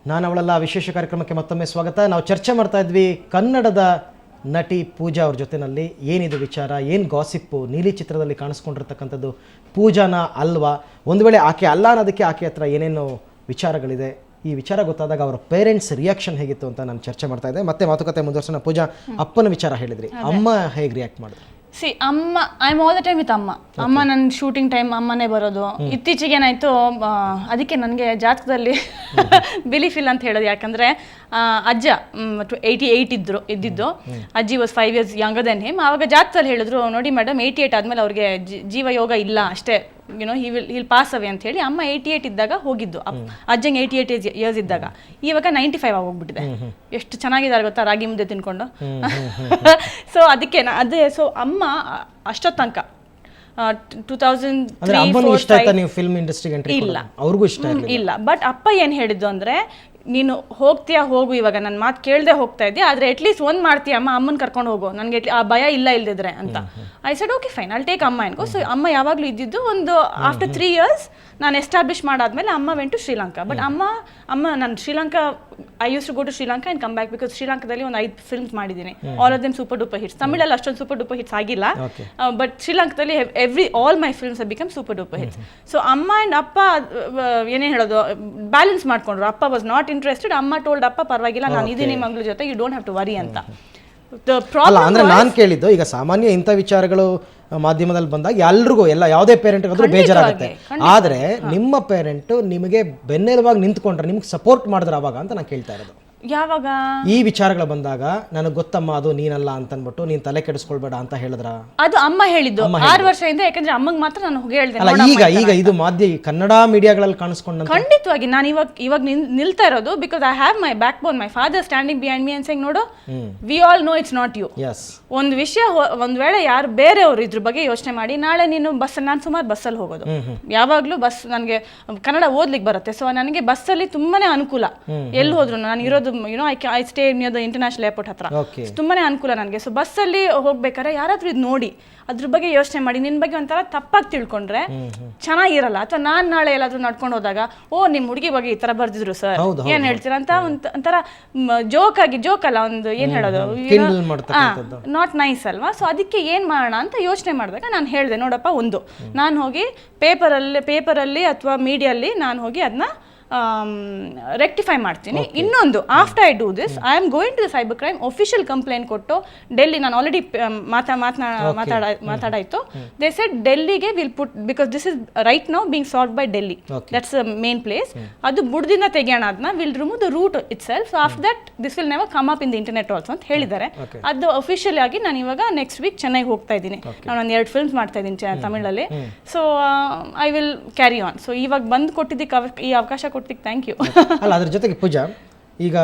ನಾನು ಅವಳೆಲ್ಲ ವಿಶೇಷ ಕಾರ್ಯಕ್ರಮಕ್ಕೆ ಮತ್ತೊಮ್ಮೆ ಸ್ವಾಗತ. ನಾವು ಚರ್ಚೆ ಮಾಡ್ತಾ ಇದ್ವಿ ಕನ್ನಡದ ನಟಿ ಪೂಜಾ ಅವ್ರ ಜೊತೆನಲ್ಲಿ ಏನಿದು ವಿಚಾರ, ಏನು ಗಾಸಿಪ್ಪು, ನೀಲಿ ಚಿತ್ರದಲ್ಲಿ ಕಾಣಿಸ್ಕೊಂಡಿರ್ತಕ್ಕಂಥದ್ದು ಪೂಜಾನ ಅಲ್ವಾ, ಒಂದು ವೇಳೆ ಆಕೆ ಅಲ್ಲ ಅನ್ನೋದಕ್ಕೆ ಆಕೆ ಹತ್ರ ಏನೇನು ವಿಚಾರಗಳಿದೆ, ಈ ವಿಚಾರ ಗೊತ್ತಾದಾಗ ಅವರ ಪೇರೆಂಟ್ಸ್ ರಿಯಾಕ್ಷನ್ ಹೇಗಿತ್ತು ಅಂತ ನಾನು ಚರ್ಚೆ ಮಾಡ್ತಾ ಇದ್ದೆ. ಮತ್ತೆ ಮಾತುಕತೆ ಮುಂದುವರ್ಸೋಣ. ಪೂಜಾ, ಅಪ್ಪನ ವಿಚಾರ ಹೇಳಿದ್ರಿ, ಅಮ್ಮ ಹೇಗೆ ರಿಯಾಕ್ಟ್ ಮಾಡಿದ್ರು? ಅಮ್ಮ I am all the time with ಅಮ್ಮ ನನ್ನ ಶೂಟಿಂಗ್ ಟೈಮ್ ಅಮ್ಮನೇ ಬರೋದು. ಇತ್ತೀಚೆಗೆ ಏನಾಯ್ತು, ಅದಕ್ಕೆ ನನಗೆ ಜಾತಕದಲ್ಲಿ ಬಿಲೀಫ್ ಇಲ್ಲ ಅಂತ ಹೇಳೋದು. ಯಾಕಂದರೆ ಅಜ್ಜ 88 ಇದ್ದಿದ್ದು, ಅಜ್ಜಿ was 5 years younger than him. ಆವಾಗ ಜಾತಕದಲ್ಲಿ ಹೇಳಿದ್ರು, ನೋಡಿ ಮೇಡಮ್ 88 ಆದಮೇಲೆ ಅವ್ರಿಗೆ ಜೀವ ಯೋಗ ಇಲ್ಲ ಅಷ್ಟೇ, ಹಿಲ್ ಪಾಸ್ ಅವೇ ಅಂತ ಹೇಳಿ. ಅಮ್ಮ 88 ಇದ್ದಾಗ ಹೋಗಿದ್ದು, ಅಜ್ಜಂಗೆ 88 years ಇದ್ದಾಗ. ಇವಾಗ 95 ಆಗೋಗ್ಬಿಟ್ಟಿದೆ. ಎಷ್ಟು ಚೆನ್ನಾಗಿದ್ದಾರೆ ಗೊತ್ತಾ, ರಾಗಿ ಮುದ್ದೆ ತಿನ್ಕೊಂಡು. ಸೊ ಅದಕ್ಕೆ ಅದೇ, ಸೊ ಅಮ್ಮ ಅಷ್ಟೋ ತನಕ 2003-2004 ಇಲ್ಲ. ಬಟ್ ಅಪ್ಪ ಏನು ಹೇಳಿದ್ದು ಅಂದರೆ, ನೀನು ಹೋಗ್ತೀಯಾ ಹೋಗು, ಇವಾಗ ನನ್ನ ಮಾತು ಕೇಳದೆ ಹೋಗ್ತಾ ಇದ್ದೀಯ, ಆದರೆ ಅಟ್ಲೀಸ್ಟ್ ಒಂದು ಮಾಡ್ತೀಯ ಅಮ್ಮ, ಅಮ್ಮನ ಕರ್ಕೊಂಡು ಹೋಗು, ನನಗೆ ಆ ಭಯ ಇಲ್ಲದಿದ್ರೆ ಅಂತ. I said okay fine, I'll take ಅಮ್ಮ ಅನ್ಕೋ. ಸೊ ಅಮ್ಮ ಯಾವಾಗಲೂ ಇದ್ದಿದ್ದು ಒಂದು ಆಫ್ಟರ್ 3 years ನಾನು ಎಸ್ಟಾಬ್ಲಿಷ್ ಮಾಡಾದ್ಮೇಲೆ ಅಮ್ಮ ವೆಂಟ್ ಟು ಶ್ರೀಲಂಕಾ. ಬಟ್ ಅಮ್ಮ ನಾನು Sri Lanka, I use to go to Sri Lanka and come back, because ಶ್ರೀಲಂಕಾದಲ್ಲಿ ಒಂದು 5 films ಮಾಡಿದ್ದೀನಿ. All of them super duper hits. ತಮಿಳಲ್ಲಿ ಅಷ್ಟೊಂದು ಸೂಪರ್ ಡೂಪರ್ ಹಿಟ್ಸ್ ಆಗಿಲ್ಲ, ಬಟ್ ಶ್ರೀಲಂಕಾದಲ್ಲಿ all my films have become super duper hits. So ಅಮ್ಮ ಆ್ಯಂಡ್ ಅಪ್ಪ ಏನೇ ಹೇಳೋದು, ಬ್ಯಾಲೆನ್ಸ್ ಮಾಡ್ಕೊಂಡ್ರು. ಅಪ್ಪ ವಾಸ್ ನಾಟ್ ಇಂಟ್ರೆಸ್ಟೆಡ್, ಅಮ್ಮ ಟೋಲ್ಡ್ ಅಪ್ಪ ಪರವಾಗಿಲ್ಲ, ನಾನು ಇದೀನಿ ಮಗಳ ಜೊತೆ, you don't have to worry ಅಂತ. ಅಲ್ಲ ಅಂದ್ರೆ ನಾನು ಕೇಳಿದ್ದು, ಈಗ ಸಾಮಾನ್ಯ ಇಂಥ ವಿಚಾರಗಳು ಮಾಧ್ಯಮದಲ್ಲಿ ಬಂದಾಗ ಎಲ್ರಿಗೂ, ಯಾವುದೇ ಪೇರೆಂಟ್ ಆದ್ರೂ ಬೇಜಾರಾಗುತ್ತೆ. ಆದ್ರೆ ನಿಮ್ಮ ಪೇರೆಂಟ್ ನಿಮಗೆ ಬೆನ್ನೆಲುಬಾಗಿ ನಿಂತ್ಕೊಂಡ್ರೆ, ನಿಮ್ಗೆ ಸಪೋರ್ಟ್ ಮಾಡಿದ್ರೆ ಅವಾಗ ಅಂತ ನಾನು ಕೇಳ್ತಾ ಇರೋದು. ಯಾವಾಗ ಈ ವಿಚಾರಗಳು ಬಂದಾಗ ನನಗೆ ಗೊತ್ತಮ್ಮ ಅದು ನೀನಲ್ಲ ಅಂತ ಅನ್ಬಿಟ್ಟು ನೀನ್ ತಲೆ ಕೆಡಿಸ್ಕೊಳ್ಬೇಡ ಅಂತ ಹೇಳಿದ್ರ? ಅದು ಅಮ್ಮ ಹೇಳಿದ್ದು 6 ವರ್ಷದಿಂದ. ಯಾಕಂದ್ರೆ ಅಮ್ಮಗ್ ಮಾತ್ರ ನಾನು ಹೇಳ್ದೆ. ಈಗ ಇದು ಕನ್ನಡ ಮೀಡಿಯಾಗಳಲ್ಲಿ ಕಾಣಿಸ್ಕೊಂಡ ಖಂಡಿತವಾಗಿ ನಾನು ಇವಾಗ ನಿಲ್ತಾ ಇರೋದು, because I have my backbone, my father standing behind me and saying, ನೋಡು, we all know it's not you. ಒಂದು ವಿಷಯ, ಒಂದ್ ವೇಳೆ ಯಾರು ಬೇರೆಯವರು ಇದ್ರ ಬಗ್ಗೆ ಯೋಚನೆ ಮಾಡಿ, ನಾಳೆ ನೀನು ನಾನು ಸುಮಾರು ಬಸ್ಸಲ್ಲಿ ಹೋಗೋದು, ಯಾವಾಗ್ಲೂ ಬಸ್, ನನಗೆ ಕನ್ನಡ ಓದ್ಲಿಕ್ಕೆ ಬರುತ್ತೆ. ಸೊ ನನಗೆ ಬಸ್ಸಲ್ಲಿ ತುಂಬಾನೇ ಅನುಕೂಲ. ಎಲ್ಲಿ ಹೋದ್ರು, ನಾನು ಇರೋದು I stay near the international airport ಹತ್ರ, ತುಂಬಾನೇ ಅನುಕೂಲ ನನಗೆ. ಸೊ ಬಸ್ಸಲ್ಲಿ ಹೋಗ್ಬೇಕಾದ್ರೆ ಯಾರಾದ್ರೂ ಇದು ನೋಡಿ ಅದ್ರ ಬಗ್ಗೆ ಯೋಚನೆ ಮಾಡಿ, ನಿನ್ ಬಗ್ಗೆ ಒಂಥರ ತಪ್ಪಾಗಿ ತಿಳ್ಕೊಂಡ್ರೆ ಚೆನ್ನಾಗಿರಲ್ಲ. ಅಥವಾ ನಾನ್ ನಾಳೆ ಎಲ್ಲಾದ್ರೂ ನಡ್ಕೊಂಡು ಹೋದಾಗ, ಓ ನಿಮ್ ಹುಡುಗಿ ಬಗ್ಗೆ ಈ ತರ ಬರ್ದಿದ್ರು ಸರ್, ಏನ್ ಹೇಳ್ತೀರಾ ಅಂತ ಒಂಥರ ಜೋಕ್ ಅಲ್ಲ, ಒಂದು ಏನ್ ಹೇಳೋದು, ನಾಟ್ ನೈಸ್ ಅಲ್ವಾ? ಸೊ ಅದಕ್ಕೆ ಏನ್ ಮಾಡೋಣ ಅಂತ ಯೋಚನೆ ಮಾಡಿದಾಗ ನಾನು ಹೇಳಿದೆ, ನೋಡಪ್ಪ, ಒಂದು ನಾನು ಹೋಗಿ ಪೇಪರಲ್ಲಿ ಅಥವಾ ಮೀಡಿಯಲ್ಲಿ ನಾನು ಹೋಗಿ ಅದನ್ನ ರೆಕ್ಟಿಫೈ ಮಾಡ್ತೀನಿ. ಇನ್ನೊಂದು, after I do this, I am going to the cyber crime, official complaint ಕೊಟ್ಟು ಡೆಲ್ಲಿ, ನಾನು ಆಲ್ರೆಡಿ ಮಾತಾಡಾಯ್ತು. ದೇ ಸೆಡ್ ಡೆಲ್ಲಿಗೆ will put, because this is right now being solve by Delhi, that's main place. ಅದು ಬುಡದಿಂದ ತೆಗೆಯೋಣ, ಅದನ್ನ will remove the root itself. After that this will never come up in the internet also ಅಂತ ಹೇಳಿದ್ದಾರೆ. ಅದು official ಆಗಿ ನಾನು ಇವಾಗ ನೆಕ್ಸ್ಟ್ ವೀಕ್ ಚೆನ್ನೈಗೆ ಹೋಗ್ತಾ ಇದ್ದೀನಿ. ನಾನು ಒಂದು 2 films ಮಾಡ್ತಾ ಇದ್ದೀನಿ ತಮಿಳಲ್ಲಿ. So I will carry on. So ಇವಾಗ ಬಂದು ಕೊಟ್ಟಿದ್ದಕ್ಕೆ, ಈ ಅವಕಾಶ ಕೊಟ್ಟಿದ್ದಕ್ಕೆ ಥ್ಯಾಂಕ್ ಯು. ಅಲ್ಲ, ಅದ್ರ ಜೊತೆಗೆ ಪೂಜಾ, ಈಗ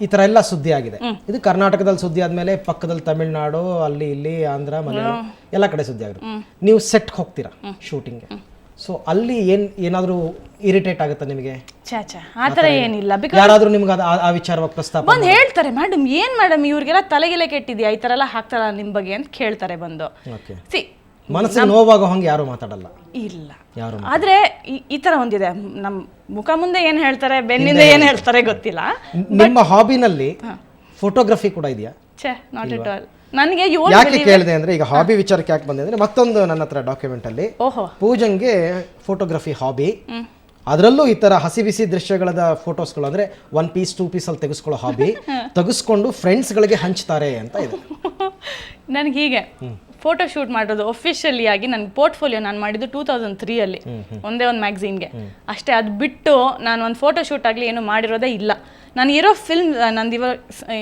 ಈ ತರ ಎಲ್ಲ ಸುದ್ದಿ ಆಗಿದೆ, ಇದು ಕರ್ನಾಟಕದಲ್ಲಿ ಸುದ್ದಿ ಆದ್ಮೇಲೆ ಪಕ್ಕದಲ್ಲಿ ತಮಿಳ್ನಾಡು, ಅಲ್ಲಿ ಇಲ್ಲಿ ಆಂಧ್ರ, ಮಲಯಾಳ ಎಲ್ಲ ಕಡೆ ಸುದ್ದಿ ಆಗುತ್ತೆ. ನೀವು ಸೆಟ್ ಹೋಗ್ತೀರಾ ಶೂಟಿಂಗ್ಗೆ, ಸೊ ಅಲ್ಲಿ ಏನಾದ್ರೂ ಇರಿಟೇಟ್ ಆಗುತ್ತಾ ನಿಮಗೆ? ಆತರ ಏನಿಲ್ಲ. ಯಾರಾದ್ರೂ ನಿಮ್ಗೆ ಆ ವಿಚಾರವಾಗಿ ಪ್ರಸ್ತಾಪ ಬಂದು ಹೇಳ್ತಾರೆ, ಮೇಡಮ್ ಏನ್ ಮೇಡಮ್ ಇವ್ರಿಗೆಲ್ಲ ತಲೆಗೆಲೆ ಕೆಟ್ಟಿದ್ಯಾ, ಈ ತರ ಎಲ್ಲ ಹಾಕ್ತಾರ ನಿಮ್ ಬಗ್ಗೆ ಅಂತ ಕೇಳ್ತಾರೆ ಬಂದು. ಮನಸ್ಸಿಗೆ ನೋವಾಗೋ ಹಂಗೆ ಯಾರು ಮಾತಾಡಲ್ಲ, ಇಲ್ಲ. ಆದ್ರೆ ಈ ತರ ಒಂದಿದೆ, ನಮ್ ಮುಖ ಮುಂದೆ ಏನ್ ಹೇಳ್ತಾರೆ, ಬೆನ್ನಿಂದ ಏನ್ ಹೇಳ್ತಾರೆ ಗೊತ್ತಿಲ್ಲ. ನಿಮ್ಮ ಹಾಬಿನಲ್ಲಿ ಫೋಟೋಗ್ರಫಿ ಕೂಡ ಇದೆಯಾ? Not at all. ನನಗೆ ಯಾಕೆ ಕೇಳಿದೆ ಅಂದ್ರೆ, ಈಗ ಹಾಬಿ ವಿಚಾರಕ್ಕೆ ಯಾಕೆ ಬಂದೆ ಅಂದ್ರೆ, ಮತ್ತೊಂದು ನನ್ನ ಹತ್ರ ಡಾಕ್ಯುಮೆಂಟ್ ಅಲ್ಲಿ ಪೂಜಂಗೆ ಫೋಟೋಗ್ರಫಿ ಹಾಬಿ, ಅದರಲ್ಲೂ ಈ ತರ ಹಸಿ ಬಿಸಿ ದೃಶ್ಯಗಳದ ಫೋಟೋಸ್ಗಳು, ಅಂದ್ರೆ 1 piece 2 piece ಅಲ್ಲಿ ತೆಗೆಸ್ಕೊಳ್ಳೋ ಹಾಬಿ, ತೆಗೆಸ್ಕೊಂಡು ಫ್ರೆಂಡ್ಸ್ ಗಳಿಗೆ ಹಂಚ್ತಾರೆ ಅಂತ ಇದೆ. ನನಗೆ ಹೀಗೆ ಫೋಟೋ ಶೂಟ್ ಮಾಡೋದು ಅಫಿಷಿಯಲಿ ಆಗಿ ನನ್ನ ಪೋರ್ಟ್ಫೋಲಿಯೋ ನಾನು ಮಾಡಿದ್ದು 2003 ಅಲ್ಲಿ, ಒಂದೇ ಒಂದು ಮ್ಯಾಗಝೀನ್ಗೆ ಅಷ್ಟೇ. ಅದು ಬಿಟ್ಟು ನಾನು ಒಂದು ಫೋಟೋ ಶೂಟ್ ಆಗಲಿ ಏನು ಮಾಡಿರೋದೇ ಇಲ್ಲ. ನಾನು ಇರೋ ಫಿಲ್ಮ್, ನಂದು ಇವಾಗ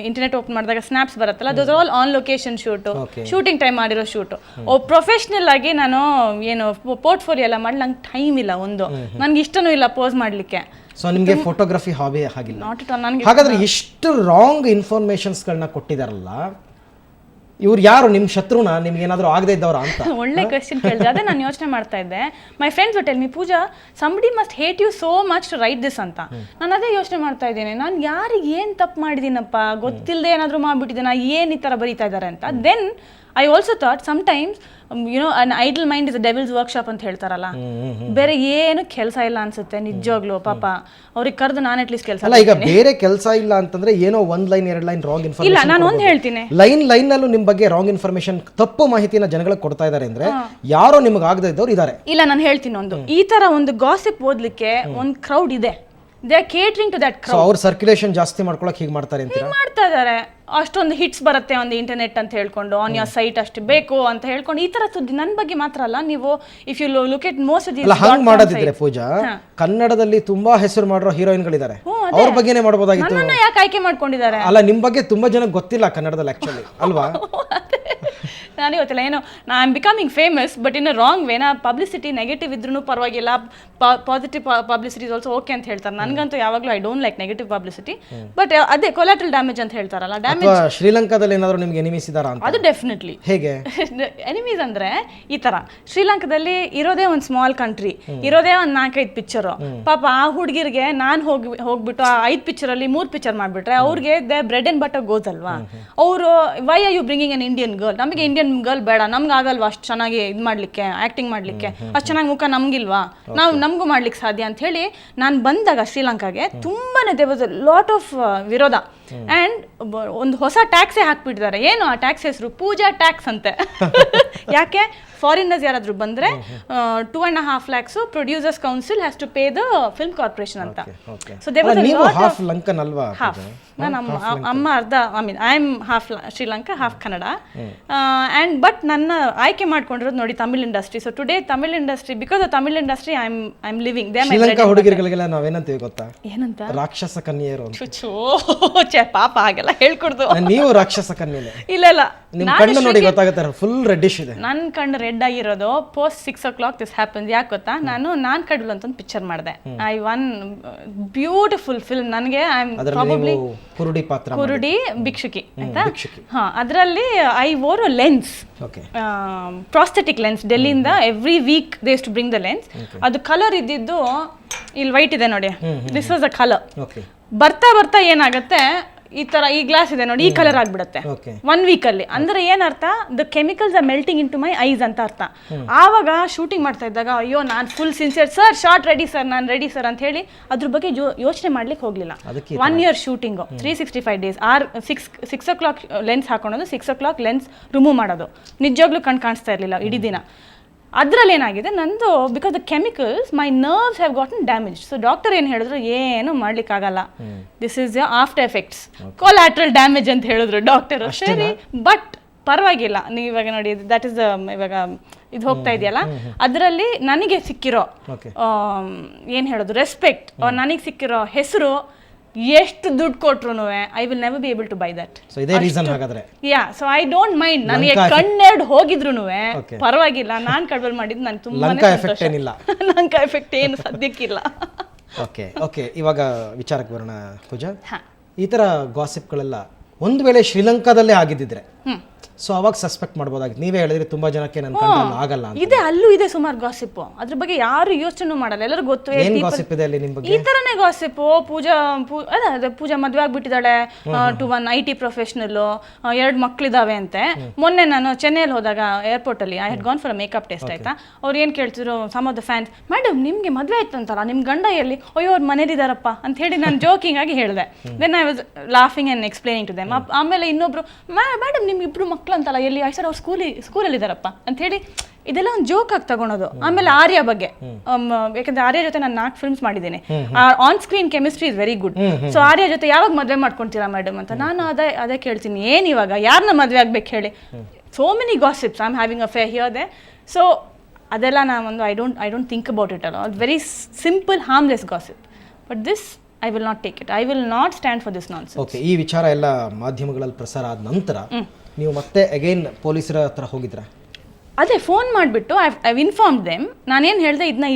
ಇಂಟರ್ನೆಟ್ ಓಪನ್ ಮಾಡಿದಾಗ ಸ್ನ್ಯಾಪ್ಸ್ ಬರುತ್ತಲ್ಲ, those are all on location shooting time ಮಾಡಿರೋ ಶೂಟು. ಪ್ರೊಫೆಷ್ನಲ್ ಆಗಿ ನಾನು ಏನು ಪೋರ್ಟ್ಫೋಲಿಯೋ ಎಲ್ಲ ಮಾಡಿ ನಂಗೆ ಟೈಮ್ ಇಲ್ಲ, ಒಂದು ನನಗೆ ಇಷ್ಟನೂ ಇಲ್ಲ ಪೋಸ್ ಮಾಡಲಿಕ್ಕೆ. ಸೊ ನಿಮಗೆ ಫೋಟೋಗ್ರಫಿ ಹಾಬಿ ಆಗಿಲ್ಲ? ಹಾಗಾದ್ರೆ ಇಷ್ಟು ರಾಂಗ್ ಇನ್ಫಾರ್ಮೇಶನ್ಸ್ಗಳನ್ನ ಕೊಟ್ಟಿದಾರಲ್ಲ, ಇವ್ರು ಯಾರು? ನಿಮ್ಮ ಶತ್ರುನ? ನಿಮ್ಗೆ ಏನಾದರೂ ಆಗದೆ ಇದ್ದವ್ರ ಅಂತ? ಒಳ್ಳೆ ಕ್ವೆಶ್ಚನ್ ಕೇಳಿದೆ. ಅದೇ ನಾನು ಯೋಚನೆ ಮಾಡ್ತಾ ಇದ್ದೆ. My friends tell me, Pooja, somebody must hate you so much to write this ಅಂತ. ನಾನು ಅದೇ ಯೋಚನೆ ಮಾಡ್ತಾ ಇದ್ದೇನೆ, ನಾನು ಯಾರಿಗೆ ಏನು ತಪ್ಪು ಮಾಡಿದ್ದೀನಪ್ಪ, ಗೊತ್ತಿಲ್ಲದೆ ಏನಾದರೂ ಮಾಡಿಬಿಟ್ಟಿದ್ದೇನೆ, ಏನು ಈ ಥರ ಬರೀತಾ ಇದ್ದಾರೆ ಅಂತ. Then I also thought sometimes an idle mind is devil's workshop ಅಂತ ಹೇಳ್ತಾರಲ್ಲ, ಬೇರೆ ಏನು ಕೆಲಸ ಇಲ್ಲ ಅನ್ಸುತ್ತೆ ನಿಜವಾಗ್ಲೂ. ಪಾಪ ಅವ್ರಿಗೆ ಕರೆದು ನಾನು ಅಟ್ಲೀಸ್ಟ್ ಕೆಲಸ ಅಲ್ಲ, ಈಗ ಬೇರೆ ಕೆಲಸ ಇಲ್ಲ ಅಂತಂದ್ರೆ ಏನೋ 1 ಲೈನ್ 2 ಲೈನ್ ರಾಂಗ್ ಇಲ್ಲ. ಇನ್ಫಾರ್ಮೇಶನ್, ನಾನು ಒಂದು ಹೇಳ್ತೀನಿ, ಲೈನ್ ನಲ್ಲೂ ನಿಮ್ ಬಗ್ಗೆ ರಾಂಗ್ ಇನ್ಫಾರ್ಮೇಶನ್, ತಪ್ಪು ಮಾಹಿತಿನ ಜನಗಳಿಗೆ ಕೊಡ್ತಾ ಇದ್ದಾರೆ ಅಂದ್ರೆ ಯಾರೋ ನಿಮ್ಗೆ ಆಗದೆ ಇದ್ದವ್ರು ಇದ್ದಾರೆ. ಇಲ್ಲ ನಾನು ಹೇಳ್ತೀನಿ, ಒಂದು ಈ ತರ ಒಂದು ಗಾಸಿಪ್ ಓದ್ಲಿಕ್ಕೆ ಒಂದು ಕ್ರೌಡ್ ಇದೆ. They are catering to that crowd. ಅವ್ರ ಸರ್ಕ್ಯುಲೇಷನ್ ಜಾಸ್ತಿ ಮಾಡ್ಕೊಳಕ್ ಹೀಗೆ ಮಾಡ್ತಾರೆ ಅಂತೀರಾ? ಮಾಡ್ತಾ ಇದಾರೆ. ಅಷ್ಟೊಂದು ಹಿಟ್ಸ್ ಬರುತ್ತೆ ಒಂದು ಇಂಟರ್ನೆಟ್ ಅಂತ ಹೇಳ್ಕೊಂಡು, ಆನ್ ಯೋರ್ ಸೈಟ್ ಅಷ್ಟು ಬೇಕು ಅಂತ ಹೇಳ್ಕೊಂಡು ಈ ತರ ಸುದ್ದಿ. ನನ್ನ ಬಗ್ಗೆ ಮಾತ್ರ ಅಲ್ಲ, ನೀವು if you look at most of ಅಲ್ಲ, ಹಂಗ್ ಮಾಡೋದಿದ್ರೆ ಪೂಜಾ, ಕನ್ನಡದಲ್ಲಿ ತುಂಬಾ ಹೆಸರು ಮಾಡಿರೋ ಹೀರೋಯಿನ್ಗಳಿದ್ದಾರೆ, ಅವ್ರ ಬಗ್ಗೆನೇ ಮಾಡ್ಬೋದಾಗಿತ್ತು. ನನ್ನನ್ನ ಯಾಕೆ ಆಯ್ಕೆ ಮಾಡ್ಕೊಂಡಿದ್ದಾರೆ? ಅಲ್ಲ, ನಿಮ್ ಬಗ್ಗೆ ತುಂಬಾ ಜನಕ್ಕೆ ಗೊತ್ತಿಲ್ಲ ಕನ್ನಡದಲ್ಲಿ ಆಕ್ಚುಲಿ, ಅಲ್ವಾ? ನಾನು ಗೊತ್ತಿಲ್ಲ ಏನೋ, I am becoming famous but in a wrong Vena. Publicity negative ಇದ್ರೂ ಪರವಾಗಿಲ್ಲ, positive publicity is also okay ಅಂತ ಹೇಳ್ತಾರೆ. ನನಗಂತೂ ಯಾವಾಗಲೂ I don't like negative publicity. But ಅದೇ ಕೊಲಾಟ್ರಲ್ ಡ್ಯಾಮೇಜ್ ಅಂತ ಹೇಳ್ತಾರಲ್ಲ, ಡ್ಯಾಮೇಜ್. ಶ್ರೀಲಂಕಾದಲ್ಲಿ ಏನಾದ್ರು ನಿಮ್ಗೆ ಎನಿಮೀಸ್ ಇದಾರಾ ಅಂತ? ಅದು ಡೆಫಿನೆಟ್ಲಿ. ಹೇಗೆ ಎನಿಮೀಸ್ ಅಂದ್ರೆ ಈ ತರ, ಶ್ರೀಲಂಕಾದಲ್ಲಿ ಇರೋದೇ ಒಂದು ಸ್ಮಾಲ್ ಕಂಟ್ರಿ, ಇರೋದೇ ಒಂದು 4-5 ಪಿಕ್ಚರು. ಪಾಪ ಆ ಹುಡುಗಿರಿಗೆ ನಾನು ಹೋಗ್ಬಿಟ್ಟು ಆ 5 ಪಿಕ್ಚರಲ್ಲಿ 3 ಪಿಕ್ಚರ್ ಮಾಡ್ಬಿಟ್ರೆ ಅವ್ರಿಗೆ they bread and butter goes ಅಲ್ವಾ. ಅವರು why are you bringing an Indian girl? ನಮಗೆ ಇಂಡಿಯನ್ ಗರ್ಲ್ ಬೇಡ, ನಮ್ಗೆ ಆಗಲ್ವಾ ಅಷ್ಟು ಚೆನ್ನಾಗಿ ಇದು ಮಾಡ್ಲಿಕ್ಕೆ, ಆಕ್ಟಿಂಗ್ ಮಾಡ್ಲಿಕ್ಕೆ ಅಷ್ಟು ಚೆನ್ನಾಗಿ ಮುಖ ನಮ್ಗಿಲ್ವಾ, ನಮಗೂ ಮಾಡ್ಲಿಕ್ಕೆ ಸಾಧ್ಯ ಅಂತ ಹೇಳಿ ನಾನು ಬಂದಾಗ ಶ್ರೀಲಂಕಾಗೆ ತುಂಬಾನೇ there was a lot of ವಿರೋಧ. ಅಂಡ್ ಒಂದು ಹೊಸ ಟ್ಯಾಕ್ಸೇ ಹಾಕ್ಬಿಟ್ಟಿದ್ದಾರೆ. ಏನು ಆ ಟ್ಯಾಕ್ಸ್ ಹೆಸರು? ಪೂಜಾ ಟ್ಯಾಕ್ಸ್ ಅಂತೆ. ಯಾಕೆ? ಫಾರಿನರ್ಸ್ ಯಾರಾದ್ರೂ ಬಂದ್ರೆ 2.5 lakhs producers council has to pay the film corporation ಅಂತ. So there was a lot of Lankan ಅಲ್ವಾ? ನಾನು ಅಮ್ಮ ಅರ್ಧ, I am half Sri Lanka half Kannada. And but ನನ್ನ ಆಯ್ಕೆ ಮಾಡ್ಕೊಂಡಿರೋದು ನೋಡಿ Tamil industry. So today Tamil industry, because of Tamil industry I am living. Sri Lanka ಹುಡುಗಿರಿಗಳಿಗೆಲ್ಲ ನಾವೇನಂತೀವಿ ಗೊತ್ತಾ? ಏನಂತ? ರಾಕ್ಷಸ ಕನ್ಯೆಯರು ಅಂತ. ಪಾಪ ಹಾಗೆಲ್ಲ ಹೇಳ್ಕೊಡ್ದು. ನೀವು ರಾಕ್ಷಸ ಕನ್ಯೆನೆ? ಇಲ್ಲ ಇಲ್ಲ, ನಿಮ್ ಕಣ್ಣು ನೋಡಿ ಗೊತ್ತಾಗುತ್ತೆ, ಫುಲ್ ರೆಡ್ಡಿಶ್ ಇದೆ. ನನ್ನ ಕಣ್ಣು ರೆಡ್ ಆಗಿರೋದು ಪೋಸ್ಟ್ 6 o'clock ದಿಸ್ ಹ್ಯಾಪನ್ಸ್. ಯಾಕೆ ಗೊತ್ತಾ? ನಾನು ಕಡಲು ಅಂತ ಒಂದು ಪಿಕ್ಚರ್ ಮಾಡಿದೆ. I won beautiful film. ನನಗೆ ಐ ಆಮ್ ಪ್ರಾಬಬ್ಲಿ ಕುರುಡಿ ಪಾತ್ರ, ಕುರುಡಿ ಭಿಕ್ಷುಕಿ ಆಯ್ತಾ. ಹಾ, ಅದರಲ್ಲಿ I wore a lens, prosthetic lens. ಡೆಲ್ಲಿಯಿಂದ every week they to bring the lens. ಅದು ಕಲರ್ ಇದ್ದಿದ್ದು ಇಲ್ಲಿ ವೈಟ್ ಇದೆ ನೋಡಿ, ದಿಸ್ ವಾಸ್ ಅ ಕಲರ್. ಬರ್ತಾ ಬರ್ತಾ ಏನಾಗುತ್ತೆ, ಈ ತರ ಈ ಗ್ಲಾಸ್ ಇದೆ ನೋಡಿ, ಈ ಕಲರ್ ಆಗ್ಬಿಡುತ್ತೆ 1 week ಅಲ್ಲಿ. ಅಂದ್ರೆ ಏನರ್ಥ? The chemicals are melting in to my eyes ಅಂತ ಅರ್ಥ. ಆವಾಗ ಶೂಟಿಂಗ್ ಮಾಡ್ತಾ ಇದ್ದಾಗ ಅಯ್ಯೋ ನಾನು full sincere, sir shot ready sir, ನಾನು ರೆಡಿ ಸರ್ ಅಂತ ಹೇಳಿ ಅದ್ರ ಬಗ್ಗೆ ಯೋಚನೆ ಮಾಡ್ಲಿಕ್ಕೆ ಹೋಗ್ಲಿಲ್ಲ. 1 year shooting, 365 days. 6 o'clock lens ಹಾಕೊಳ್ಳೋದು, 6 o'clock ಲೆನ್ಸ್ ರಿಮೂವ್ ಮಾಡೋದು. ನಿಜವಾಗ್ಲೂ ಕಾಣಿಸ್ತಾ ಇರಲಿಲ್ಲ ಇಡೀ ದಿನ. ಅದ್ರಲ್ಲಿ ಏನಾಗಿದೆ ನಂದು, because the chemicals my nerves have gotten damage. So doctor ಏನು ಹೇಳಿದ್ರು, ಏನು ಮಾಡ್ಲಿಕ್ಕಾಗಲ್ಲ, this is after effects, collateral damage ಅಂತ ಹೇಳಿದ್ರು ಡಾಕ್ಟರ್. ಸರಿ, ಬಟ್ ಪರವಾಗಿಲ್ಲ. ನೀವು ಇವಾಗ ನೋಡಿ, ದಟ್ ಇಸ್ ಇವಾಗ ಇದು ಹೋಗ್ತಾ ಇದೆಯಲ್ಲ, ಅದರಲ್ಲಿ ನನಗೆ ಸಿಕ್ಕಿರೋ ಏನು ಹೇಳೋದು ರೆಸ್ಪೆಕ್ಟ್, ನನಗೆ ಸಿಕ್ಕಿರೋ ಹೆಸರು, ಎಷ್ಟು ದುಡ್ಡು ಕೊಟ್ರು I will never be able to buy that. So ಇದೇ ರೀಸನ್ ಹಾಗಾದ್ರೆ. Yeah, so I don't mind. ನನಗೆ ಕಣ್ಣೆರಡು ಹೋಗಿದ್ರು ಪರವಾಗಿಲ್ಲ, ನಾನು ಕಡ್ಬಲ್ ಮಾಡಿದ್ದು ನಾನು ತುಂಬಾ ಲಂಕಾ ಎಫೆಕ್ಟ್ ಏನು ಸದ್ಯಕ್ಕಿಲ್ಲ. ಓಕೆ, ಇವಾಗ ವಿಚಾರಕ್ಕೆ ಬರೋಣ ಪೂಜಾ. ಈ ತರ ಗಾಸಿಪ್ಗಳೆಲ್ಲ ಒಂದು ವೇಳೆ ಶ್ರೀಲಂಕಾದಲ್ಲೇ ಆಗಿದ್ದಿದ್ರೆ ಸೊ ಅವಾಗ ಸಸ್ಪೆಕ್ಟ್ ಮಾಡ್ಬೋದಾಗಿತ್ತು. ನೀವೇ ಹೇಳಿದ್ರೆ ತುಂಬಾ ಜನಕ್ಕೆ ನನ್ನ ಕಂಟ್ರೋಲ್ ಆಗಲ್ಲ ಅಂತ. ಇದೆ, ಅಲ್ಲೂ ಇದೆ ಸುಮಾರು ಗಾಸಿಪ್. ಅದ್ರ ಬಗ್ಗೆ ಯಾರು ಯೋಚನೆ ಮಾಡಲ್ಲ, ಎಲ್ಲರೂ ಗೊತ್ತು. ಏನ್ ಗಾಸಿಪ್ ಇದೆ ಅಲ್ಲಿ ನಿಮ್ಮ ಬಗ್ಗೆ? ಈ ತರನೇ ಗಾಸಿಪ್. ಪೂಜಾ ಮದ್ವೆ ಆಗ್ಬಿಟ್ಟಿದ್ದಾಳೆ ಟು ಒನ್ IT ಪ್ರೊಫೆಷನಲ್, 2 ಮಕ್ಳಿದಾವೆ ಅಂತೆ. ಮೊನ್ನೆ ನಾನು ಚೆನ್ನೈಯಲ್ಲಿ ಹೋದಾಗ ಏರ್ಪೋರ್ಟ್ ಅಲ್ಲಿ I had gone for a makeup test ಆಯ್ತಾ. ಅವ್ರು ಏನ್ ಕೇಳ್ತಿದ್ರು, some of the fans, madam ನಿಮ್ಗೆ ಮದ್ವೆ ಆಯ್ತಂತಲ್ಲ, ನಿಮ್ ಗಂಡ ಎಲ್ಲಿ? ಅಯ್ಯೋ ಅವ್ರು ಮನೇಲಿದಾರಪ್ಪ ಅಂತ ಹೇಳಿ ನಾನು ಜೋಕಿಂಗ್ ಆಗಿ ಹೇಳಿದೆ. Then I was laughing and explaining to them. ಆಮೇಲೆ ಇನ್ನೊಬ್ರು, ಮೇಡಮ್ ನಿಮ್ಗೆ 2 ಮಕ್ಳು ಅಂತಲ್ಲ, ಎಲ್ಲಿ? ಸರ್ ಅವ್ರು ಸ್ಕೂಲಲ್ಲಿ ಇದಾರಪ್ಪ ಅಂತ ಹೇಳಿ ಇದೆಲ್ಲ ಒಂದು ಜೋಕ್ ಆಗಿ ತಗೊಳೋದು. ಆಮೇಲೆ ಆರ್ಯ ಬಗ್ಗೆ, ಯಾಕಂದ್ರೆ ಆರ್ಯ ಜೊತೆ ನಾನು 4 films ಮಾಡಿದ್ದೀನಿ. On screen chemistry is very good. So Arya ಜೊತೆ ಯಾವಾಗ ಮದ್ವೆ ಮಾಡ್ಕೊಂತೀರಾ ಮೇಡಮ್ ಅಂತ ನಾನು ಅದೇ ಕೇಳ್ತೀನಿ. ಏನ್ ಇವಾಗ ಯಾರನ್ನ ಮದ್ವೆ ಆಗ್ಬೇಕು ಹೇಳಿ? So many gossips, I am having a fair here they. So ಅದೆಲ್ಲ ನಾನು I don't think about it ಅಲ್ಲ. Very simple harmless gossip. But this I will not take it. I will not stand for this nonsense. Okay, ಈ ವಿಚಾರ ಎಲ್ಲ ಮಾಧ್ಯಮಗಳಲ್ಲಿ ಪ್ರಸಾರ ಆದ ನಂತರ ನೀವು ಮತ್ತೆ ಅಗೈನ್ ಪೊಲೀಸರ ಹತ್ರ ಹೋಗಿದ್ರಾ? ಅದೇ ಫೋನ್ ಮಾಡಿಬಿಟ್ಟು ಐ ಇನ್ಫಾರ್ಮ್ ದೆಮ್. ನಾನೇನು ಹೇಳಿದೆ, ಇದನ್ನ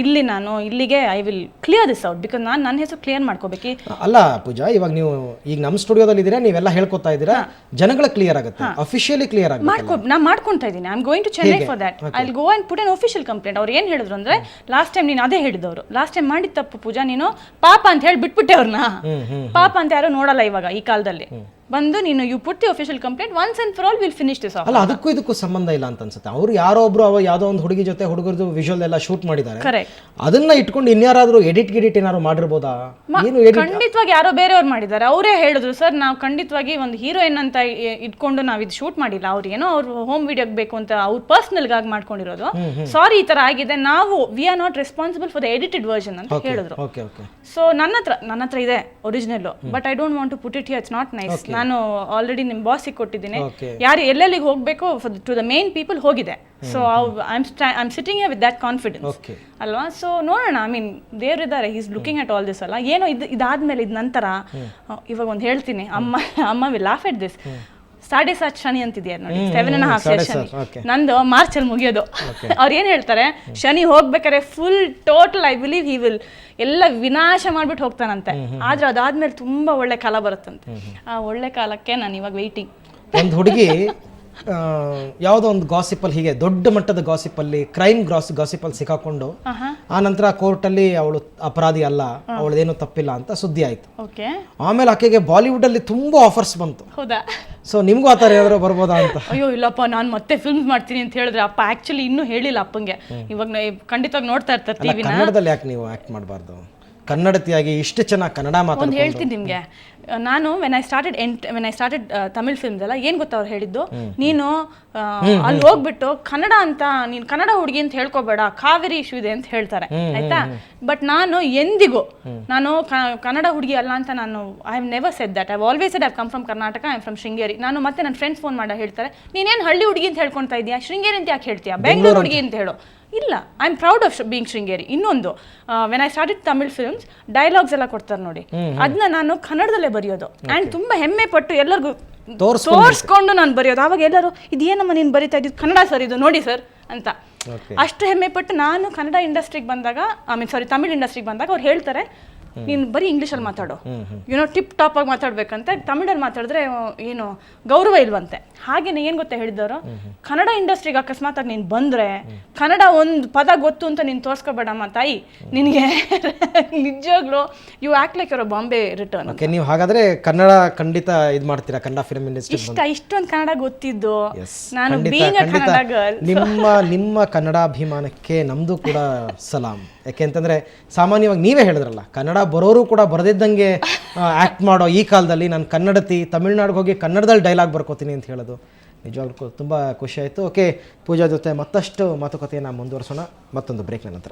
ಇಲ್ಲಿಗೆ I will clear this out, because ನಾನು ನನ್ನ ಹೆಸರು ಕ್ಲಿಯರ್ ಮಾಡ್ಕೋಬೇಕು. ಅಲ್ಲ ಪೂಜಾ, ಇವಾಗ ನೀವು ಈಗ ನಮ್ಮ ಸ್ಟುಡಿಯೋದಲ್ಲಿ ಇದ್ದೀರಾ, ನೀವೆಲ್ಲ ಹೇಳ್ಕೊತಾ ಇದ್ದೀರಾ, ಜನಗಳ ಕ್ಲಿಯರ್ ಆಗುತ್ತೆ, ಅಫಿಷಿಯಲಿ ಕ್ಲಿಯರ್ ಆಗುತ್ತೆ. ನಾನು ಮಾಡ್ಕೊತಾ ಇದ್ದೀನಿ. I am going to Chennai for that. I will go and put an official complaint. ಅವ್ರು ಏನು ಹೇಳಿದ್ರು ಅಂದ್ರೆ, ಲಾಸ್ಟ್ ಟೈಮ್ ನೀನು ಅದೇ ಹೇಳಿದವರು, ಲಾಸ್ಟ್ ಟೈಮ್ ಮಾಡಿದ ತಪ್ಪು ಪೂಜಾ, ನೀನು ಪಾಪ ಅಂತ ಹೇಳಿ ಬಿಟ್ಬಿಟ್ಟೆ ಅವ್ರನ್ನ. ಪಾಪ ಅಂತ ಯಾರು ನೋಡಲ್ಲ ಇವಾಗ ಈ ಕಾಲದಲ್ಲಿ. ಬಂದು ನೀನು you put the official complaint once and for all will finish this off. ಅಲ್ಲ ಅದಕ್ಕೂ ಇದಕ್ಕೂ ಸಂಬಂಧ ಇಲ್ಲ ಅಂತ ಅನ್ಸುತ್ತೆ. ಅವ್ರು ಯಾರೋ ಒಬ್ರು ಯಾವುದೋ ಒಂದು ಹುಡುಗಿ ಜೊತೆ ಹುಡುಗರದು ವಿಜುವಲ್ ಎಲ್ಲ ಶೂಟ್ ಮಾಡಿದ್ದಾರೆ, ಕರೆಕ್ಟ್. ಅದನ್ನ ಇಟ್ಕೊಂಡು ಇನ್ಯಾರಾದ್ರೂ ಎಡಿಟ್ ಏನಾದ್ರು ಮಾಡಿರ್ಬೋದಾ? ಏನು ಖಂಡಿತವಾಗಿ ಯಾರೋ ಬೇರೆಯವ್ರು ಮಾಡಿದ್ದಾರೆ. ಅವರೇ ಹೇಳಿದ್ರು ಸರ್ ನಾವು ಖಂಡಿತವಾಗಿ ಒಂದು ಹೀರೋಯಿನ್ ಅಂತ ಇಟ್ಕೊಂಡು ನಾವು ಇದು ಶೂಟ್ ಮಾಡಿಲ್ಲ, ಅವ್ರು ಏನೋ ಅವ್ರು ಹೋಮ್ ವಿಡಿಯೋಗೆ ಬೇಕು ಅಂತ ಅವ್ರು ಪರ್ಸನಲ್ಗಾಗಿ ಮಾಡ್ಕೊಂಡಿರೋದು. ಸಾರಿ ಈ ತರ ಆಗಿದೆ, ನಾವು we are not responsible for the edited version ಅಂತ ಹೇಳಿದ್ರು. ಸೊ ನನ್ನ ಹತ್ರ ಇದೆ original, but I don't want to put it here, it's not nice. ನಾನು ಆಲ್ರೆಡಿ ನಿಮ್ ಬಾಸಿಗೆ ಕೊಟ್ಟಿದ್ದೀನಿ, ಯಾರು ಎಲ್ಲೆಲ್ಲಿಗೆ ಹೋಗ್ಬೇಕು ಟು ದ ಮೇನ್ ಪೀಪಲ್ ಹೋಗಿದೆ. So I am sitting with that confidence ಅಲ್ವಾ. ಸೊ ನೋಡೋಣ, ಐ ಮೀನ್ ದೇವ್ರಿದ್ದಾರೆ, is looking at all this ಅಲ್ಲ. ಏನೋ ಇದಾದ್ಮೇಲೆ ಇದ್ ನಂತರ ಇವಾಗ ಒಂದು ಹೇಳ್ತೀನಿ, ಅಮ್ಮ will laugh at this. 7.5 Shani ಅಂತಿದ್ಯಾ ನೋಡಿ, 7.5 ಶನಿ. ನಂದು ಮಾರ್ಚಲ್ಲಿ ಮುಗಿಯೋದು. ಅವ್ರು ಏನ್ ಹೇಳ್ತಾರೆ, ಶನಿ ಹೋಗ್ಬೇಕಾರೆ full total I believe he will ಎಲ್ಲ ವಿನಾಶ ಮಾಡ್ಬಿಟ್ಟು ಹೋಗ್ತಾನಂತೆ. ಆದ್ರೆ ಅದಾದ್ಮೇಲೆ ತುಂಬಾ ಒಳ್ಳೆ ಕಾಲ ಬರುತ್ತಂತೆ. ಆ ಒಳ್ಳೆ ಕಾಲಕ್ಕೆ ನಾನು ಇವಾಗ ವೆಯ್ಟಿಂಗ್. ಒಂದು ಹುಡುಗಿ ಯಾವುದೋ ಒಂದು ಗಾಸಿಪಲ್ಲಿ, ಹೀಗೆ ದೊಡ್ಡ ಮಟ್ಟದ ಗಾಸಿಪಲ್ಲಿ, ಕ್ರೈಮ್ ಗಾಸಿಪಲ್ಲಿ ಸಿಕ್ಕಾಕೊಂಡು ಆ ನಂತರ ಕೋರ್ಟಲ್ಲಿ ಅವಳು ಅಪರಾಧಿ ಅಲ್ಲ, ಅವಳದೇನು ತಪ್ಪಿಲ್ಲ ಅಂತ ಸುದ್ದಿ ಆಯ್ತು. ಆಮೇಲೆ ಆಕೆಗೆ ಬಾಲಿವುಡ್ ಅಲ್ಲಿ ತುಂಬಾ ಆಫರ್ಸ್ ಬಂತು. ಹೌದಾ? ಸೊ ನಿಮ್ಗೂ ಆತರ ಯಾವ್ದಾರು ಬರ್ಬೋದಾ ಅಂತ? ಅಯ್ಯೋ ಇಲ್ಲಪ್ಪ, ನಾನು ಮತ್ತೆ ಫಿಲ್ಮ್ ಮಾಡ್ತೀನಿ ಅಂತ ಹೇಳಿದ್ರೆ ಅಪ್ಪ ಆಕ್ಚುಲಿ ಇನ್ನೂ ಹೇಳಿಲ್ಲ ಅಪ್ಪಂಗೆ. ಇವಾಗ ಖಂಡಿತವಾಗಿ ನೋಡ್ತಾ ಇರ್ತಾರೆ ಟಿವಿನ. ಕನ್ನಡದಲ್ಲಿ ಯಾಕೆ ನೀವು ಆಕ್ಟ್ ಮಾಡಬಾರ್ದು? ಕನ್ನಡತಿಯಾಗಿ ಇಷ್ಟು ಚೆನ್ನಾಗಿ ಕನ್ನಡ ಮಾತಾಡ್ಕೊಂಡು. ಹೇಳ್ತೀನಿ ನಿಮಗೆ, ನಾನು when I started Tamil films ಎಲ್ಲ ಏನು ಗೊತ್ತಾ ಅವ್ರು ಹೇಳಿದ್ದು, ನೀನು ಅಲ್ಲಿ ಹೋಗ್ಬಿಟ್ಟು ಕನ್ನಡ ಅಂತ, ನೀನು ಕನ್ನಡ ಹುಡುಗಿ ಅಂತ ಹೇಳ್ಕೊಬೇಡ, ಕಾವೇರಿ ಇಶ್ಯೂ ಇದೆ ಅಂತ ಹೇಳ್ತಾರೆ, ಆಯ್ತಾ. ಬಟ್ ನಾನು ಎಂದಿಗೂ ನಾನು ಕನ್ನಡ ಹುಡುಗಿ ಅಲ್ಲ ಅಂತ ನಾನು I have never said that. I always said I come from Karnataka, I am from Sringeri. ನಾನು ಮತ್ತೆ ನನ್ನ ಫ್ರೆಂಡ್ಸ್ ಫೋನ್ ಮಾಡಿ ಹೇಳ್ತಾರೆ, ನೀನೇನು ಹಳ್ಳಿ ಹುಡುಗಿ ಅಂತ ಹೇಳ್ಕೊಳ್ತಾ ಇದೀಯಾ, ಶೃಂಗೇರಿ ಅಂತ ಯಾಕೆ ಹೇಳ್ತೀಯಾ, ಬೆಂಗಳೂರು ಹುಡುಗಿ ಅಂತ ಹೇಳು. ಇಲ್ಲ, I am proud of being Sringeri. ಇನ್ನೊಂದು, when I started Tamil films, dialogues ಎಲ್ಲ ಕೊಡ್ತಾರೆ ನೋಡಿ, ಅದನ್ನ ನಾನು ಕನ್ನಡದಲ್ಲೇ ಬರೆಯೋದು. ಆ್ಯಂಡ್ ತುಂಬ ಹೆಮ್ಮೆ ಪಟ್ಟು ಎಲ್ಲರಿಗೂ ತೋರಿಸ್ಕೊಂಡು ನಾನು ಬರೆಯೋದು. ಆವಾಗ ಎಲ್ಲರೂ ಇದೇನಮ್ಮ ನೀನು ಬರೀತಾ ಇದ್ದು, ಕನ್ನಡ ಸರ್ ಇದು ನೋಡಿ ಸರ್ ಅಂತ. ಅಷ್ಟು ಹೆಮ್ಮೆ ಪಟ್ಟು ನಾನು ಕನ್ನಡ ಇಂಡಸ್ಟ್ರಿಗೆ ಬಂದಾಗ, ತಮಿಳ್ ಇಂಡಸ್ಟ್ರಿಗೆ ಬಂದಾಗ ಅವ್ರು ಹೇಳ್ತಾರೆ, ನೀನು ಬರೀ ಇಂಗ್ಲೀಷಲ್ಲಿ ಮಾತಾಡೋ, ಏನೋ ಟಿಪ್ ಟಾಪ್ ಆಗಿ ಮಾತಾಡ್ಬೇಕಂತ, ತಮಿಳಲ್ಲಿ ಮಾತಾಡಿದ್ರೆ ಏನು ಗೌರವ ಇಲ್ವಂತೆ. ಹಾಗೇನೆ ಏನು ಗೊತ್ತಾ ಹೇಳಿದವರು, ಕನ್ನಡ ಇಂಡಸ್ಟ್ರಿಗೆ ಅಕಸ್ಮಾತ್ ಆಗಿ ನೀನು ಬಂದರೆ ಕನ್ನಡ ಒಂದು ಪದ ಗೊತ್ತು ಅಂತ ನೀನು ತೋರಿಸ್ಕೋಬೇಡಮ್ಮ ತಾಯಿ, ನಿನಗೆ ನಿಜವಾಗ್ಲೂ you act like your Bombay return. Okay, ನೀವು ಹಾಗಾದ್ರೆ ಕನ್ನಡ ಖಂಡಿತ ಇದು ಮಾಡ್ತೀರಾ, ಕನ್ನಡ ಫಿಲ್ಮ್ ಇಂಡಸ್ಟ್ರಿ ಇಷ್ಟೊಂದು ಕನ್ನಡ ಗೊತ್ತಿದ್ದು ನಾನು ಬೀಯಿಂಗ್ ಅ ಕನ್ನಡ ಗರ್ಲ್. ನಿಮ್ಮ ಕನ್ನಡಾಭಿಮಾನಕ್ಕೆ ನಮ್ದು ಕೂಡ ಸಲಾಂ. ಯಾಕೆಂತಂದ್ರೆ ಸಾಮಾನ್ಯವಾಗಿ ನೀವೇ ಹೇಳಿದ್ರಲ್ಲ, ಕನ್ನಡ ಬರೋರು ಕೂಡ ಬರೆದಿದ್ದಂಗೆ ಆ್ಯಕ್ಟ್ ಮಾಡೋ ಈ ಕಾಲದಲ್ಲಿ ನಾನು ಕನ್ನಡತಿ ತಮಿಳ್ನಾಡಿಗೆ ಹೋಗಿ ಕನ್ನಡದಲ್ಲಿ ಡೈಲಾಗ್ ಬರ್ಕೋತೀನಿ ಅಂತ ಹೇಳೋದು ನಿಜವಾಗ್ಲೂ ತುಂಬ ಖುಷಿ ಆಯಿತು. ಓಕೆ, ಪೂಜಾ ಜೊತೆ ಮತ್ತಷ್ಟು ಮಾತುಕತೆಯನ್ನು ಮುಂದುವರಿಸೋಣ ಮತ್ತೊಂದು ಬ್ರೇಕ್ನ ನಂತರ.